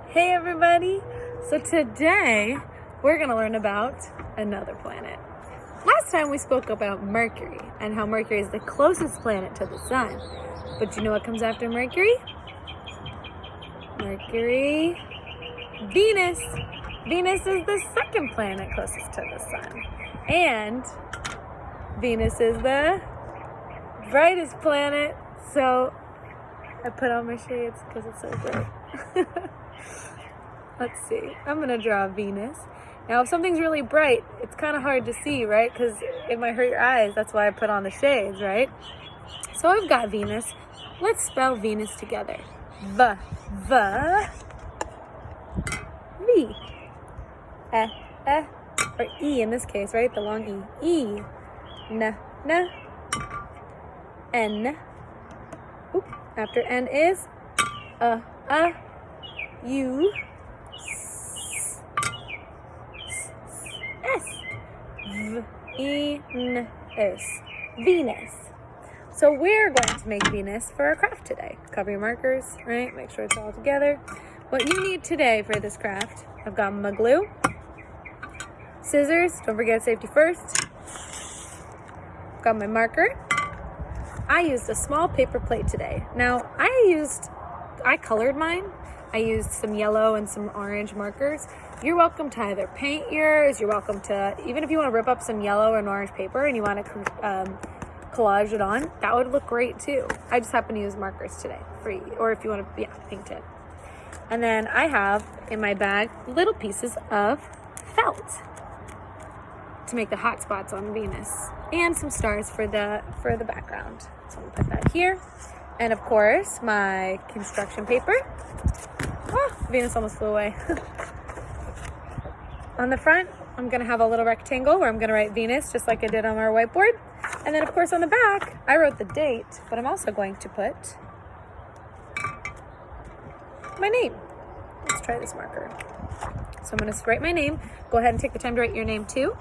Hey everybody! So today we're going to learn about another planet. Last time we spoke about Mercury and how Mercury is the closest planet to the sun. But do you know what comes after Mercury? Mercury, Venus. Venus is the second planet closest to the sun. And Venus is the brightest planet. So I put on my shades because it's so bright. Let's see. I'm going to draw Venus. Now, if something's really bright, it's kind of hard to see, right? Because it might hurt your eyes. That's why I put on the shades, right? So I've got Venus. Let's spell Venus together. V. Or E in this case, right? The long E. N. N. Oop. After N is U. Venus. Venus. So we're going to make Venus for our craft today. Cover your markers, right? Make sure it's all together. What you need today for this craft, I've got my glue, scissors, don't forget safety first. Got my marker. I used a small paper plate today. Now, I colored mine. I used some yellow and some orange markers. You're welcome to either paint yours, you're welcome to, even if you want to rip up some yellow and orange paper and you want to collage it on, that would look great too. I just happen to use markers today for you, or if you want to, paint it. And then I have in my bag little pieces of felt to make the hot spots on Venus and some stars for the background. So I'm gonna put that here. And of course, my construction paper. Oh, Venus almost flew away. On the front, I'm gonna have a little rectangle where I'm gonna write Venus, just like I did on our whiteboard. And then of course on the back, I wrote the date, but I'm also going to put my name. Let's try this marker. So I'm gonna write my name. Go ahead and take the time to write your name too.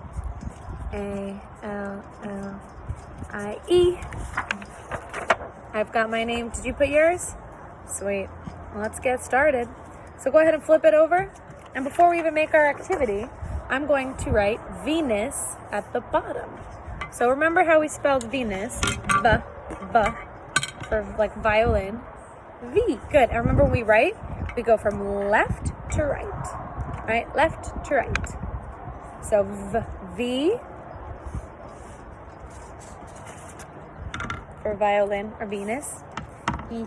A-L-L-I-E. I've got my name. Did you put yours? Sweet. Let's get started. So go ahead and flip it over. And before we even make our activity, I'm going to write Venus at the bottom. So remember how we spelled Venus? V, for like violin. V. Good. And remember when we write, we go from left to right. Right? Left to right. So V for violin or Venus. E.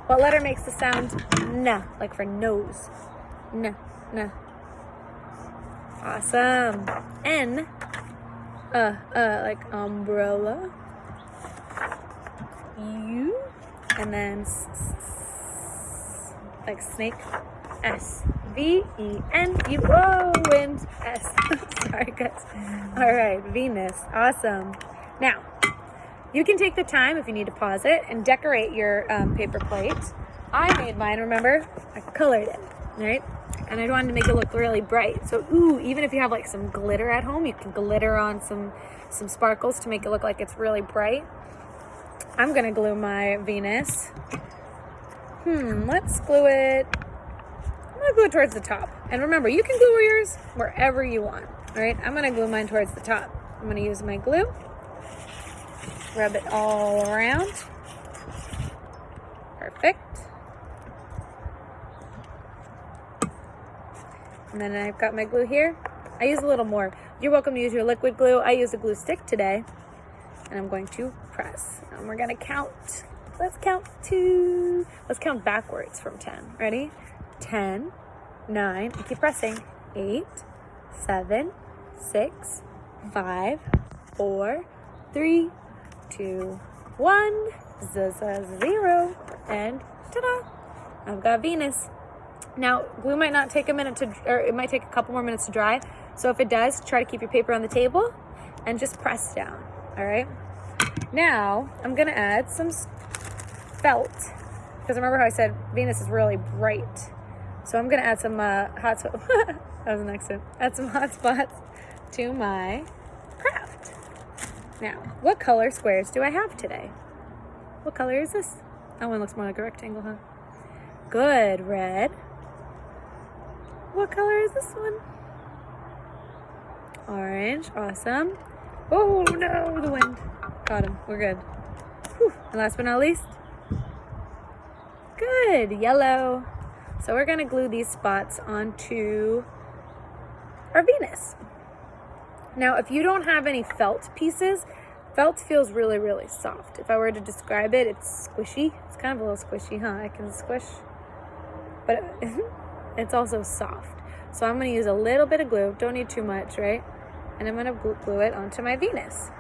What letter makes the sound N, like for nose? N. Awesome. N, like umbrella. U, and then like snake. S. V-E-N. U. Oh, wind. S. Sorry, guys. All right, Venus. Awesome. Now, you can take the time if you need to pause it and decorate your paper plate. I made mine, remember? I colored it, right? And I wanted to make it look really bright. So, even if you have like some glitter at home, you can glitter on some sparkles to make it look like it's really bright. I'm gonna glue my Venus. Let's glue it. I'm gonna glue it towards the top. And remember, you can glue yours wherever you want, all right? I'm gonna glue mine towards the top. I'm gonna use my glue. Rub it all around. Perfect. And then I've got my glue here. I use a little more. You're welcome to use your liquid glue. I use a glue stick today. And I'm going to press. And we're going to count. Let's count Let's count backwards from 10. Ready? 10, 9, and keep pressing. 8, 7, 6, 5, 4, 3, 2, 1, 0, and ta-da! I've got Venus. Now, glue might not take a minute or it might take a couple more minutes to dry. So if it does, try to keep your paper on the table and just press down, all right? Now, I'm gonna add some felt, because remember how I said Venus is really bright. So I'm gonna add some hot spots. That was an accident. Add some hot spots to my craft. Now, what color squares do I have today? What color is this? That one looks more like a rectangle, huh? Good, red. What color is this one? Orange, awesome. Oh no, the wind. Got him, we're good. Whew. And last but not least, good, yellow. So we're gonna glue these spots onto our Venus. Now, if you don't have any felt pieces, felt feels really, really soft. If I were to describe it, it's squishy. It's kind of a little squishy, huh? I can squish, but it's also soft. So I'm gonna use a little bit of glue, don't need too much, right? And I'm gonna glue it onto my Venus.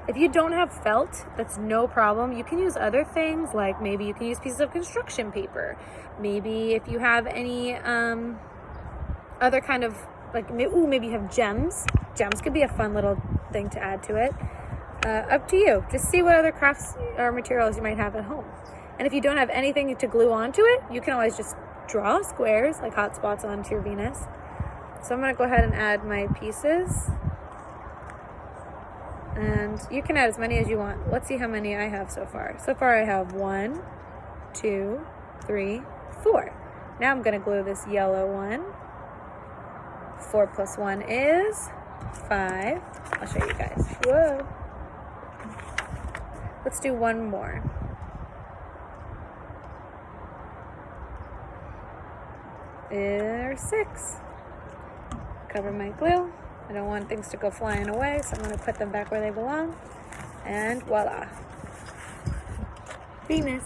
If you don't have felt, that's no problem. You can use other things, like maybe you can use pieces of construction paper. Maybe if you have any other kind of, like, maybe you have gems. Gems could be a fun little thing to add to it. Up to you. Just see what other crafts or materials you might have at home. And if you don't have anything to glue onto it, you can always just draw squares, like hot spots, onto your Venus. So I'm gonna go ahead and add my pieces. And you can add as many as you want. Let's see how many I have so far. So far I have 1, 2, 3, 4. Now I'm gonna glue this yellow one. 4 plus 1 is 5. I'll show you guys. Whoa. Let's do one more. There's 6. Cover my glue. I don't want things to go flying away, so I'm going to put them back where they belong. And voila. Venus.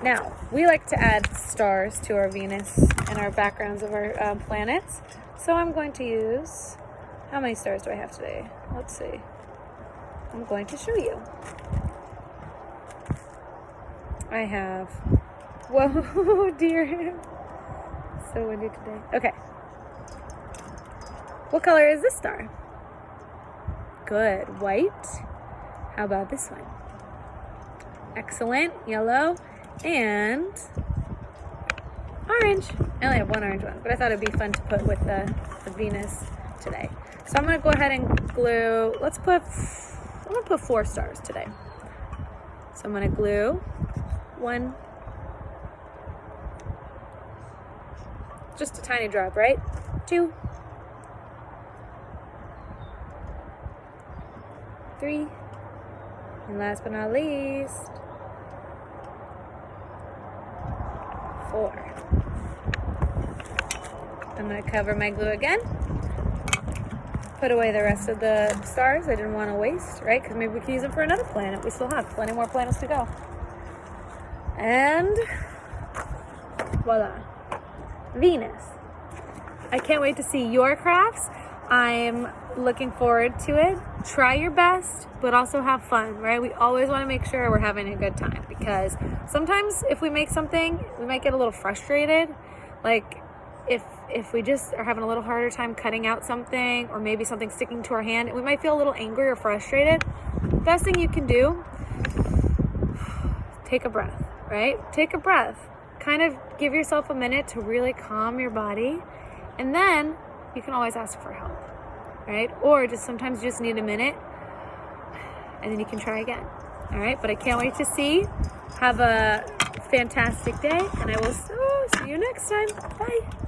Now, we like to add stars to our Venus and our backgrounds of our planets. So I'm going to use, how many stars do I have today? Let's see. I'm going to show you. I have, whoa, dear. So windy today. Okay. What color is this star? Good, white. How about this one? Excellent, yellow, and orange. I only have one orange one, but I thought it'd be fun to put with the Venus today. So I'm gonna go ahead and glue, I'm gonna put 4 stars today. So I'm gonna glue 1, just a tiny drop, right? 2, 3, and last but not least, 4. I'm going to cover my glue again, put away the rest of the stars I didn't want to waste, right? Because maybe we can use them for another planet. We still have plenty more planets to go. And voila, Venus. I can't wait to see your crafts. I'm looking forward to it. Try your best, but also have fun, right? We always want to make sure we're having a good time, because sometimes if we make something, we might get a little frustrated. Like if we just are having a little harder time cutting out something, or maybe something sticking to our hand, we might feel a little angry or frustrated. Best thing you can do, take a breath, right? Take a breath. Kind of give yourself a minute to really calm your body, and then you can always ask for help, right? Or just sometimes you just need a minute, and then you can try again. All right, but I can't wait to see. Have a fantastic day, and I will see you next time. Bye.